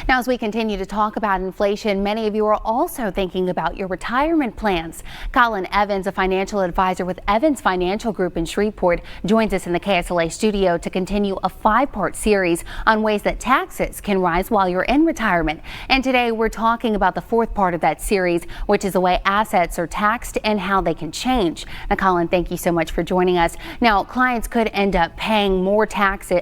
Now, as we continue to talk about inflation, many of you are also thinking about your retirement plans. Colin Evans, a financial advisor with Evans Financial Group in Shreveport, joins us in the KSLA studio to continue a 5-part series on ways that taxes can rise while you're in retirement. And today we're talking about the 4th part of that series, which is the way assets are taxed and how they can change. Now, Colin, thank you so much for joining us. Now, clients could end up paying more taxes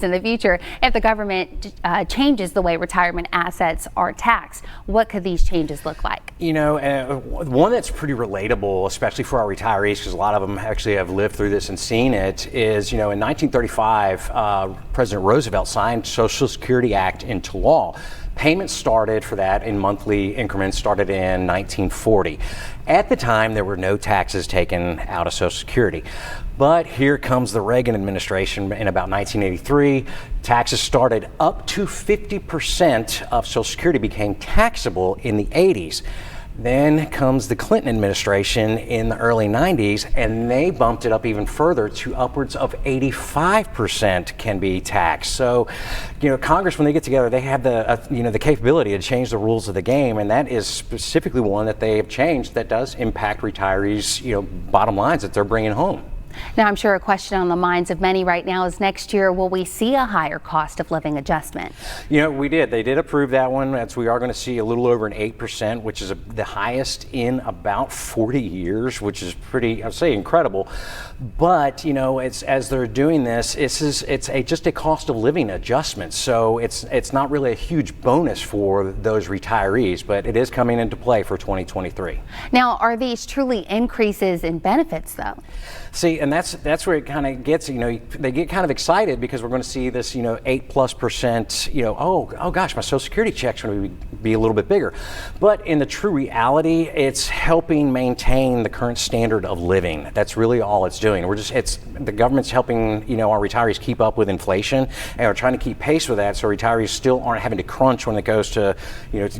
in the future if the government changes the way retirement assets are taxed. What could these changes look like? You know, one that's pretty relatable, especially for our retirees, because a lot of them actually have lived through this and seen it, is, in 1935, President Roosevelt signed Social Security Act into law. Payments started for that in monthly increments, started in 1940. At the time, there were no taxes taken out of Social Security. But here comes the Reagan administration in about 1983. Taxes started up to 50% of Social Security became taxable in the 80s. Then comes the Clinton administration in the early 90s, and they bumped it up even further to upwards of 85% can be taxed. So, Congress, when they get together, they have the capability to change the rules of the game, and that is specifically one that they have changed that does impact retirees, bottom lines that they're bringing home. Now, I'm sure a question on the minds of many right now is next year, will we see a higher cost of living adjustment? We did. They did approve that one. We are going to see a little over an 8%, which is the highest in about 40 years, which is pretty, I'd say, incredible. But, as they're doing this, it's just a cost of living adjustment. So it's not really a huge bonus for those retirees, but it is coming into play for 2023. Now, are these truly increases in benefits, though? See, and that's where it kind of gets, they get kind of excited because we're going to see this, 8+%, oh gosh, my Social Security check's going to be a little bit bigger. But in the true reality, it's helping maintain the current standard of living. That's really all it's doing. The government's helping, our retirees keep up with inflation, and we're trying to keep pace with that so retirees still aren't having to crunch when it goes to,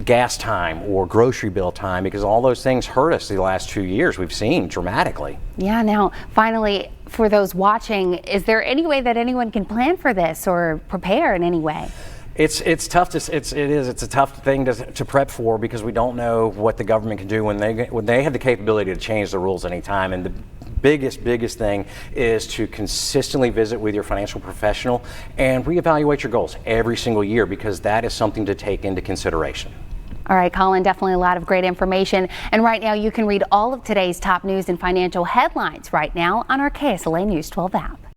gas time or grocery bill time, because all those things hurt us the last 2 years. We've seen dramatically. Yeah, now, finally, for those watching, is there any way that anyone can plan for this or prepare in any way? It's tough it's a tough thing to prep for, because we don't know what the government can do when they have the capability to change the rules anytime. And the biggest thing is to consistently visit with your financial professional and reevaluate your goals every single year, because that is something to take into consideration. All right, Colin, definitely a lot of great information. And right now you can read all of today's top news and financial headlines right now on our KSLA News 12 app.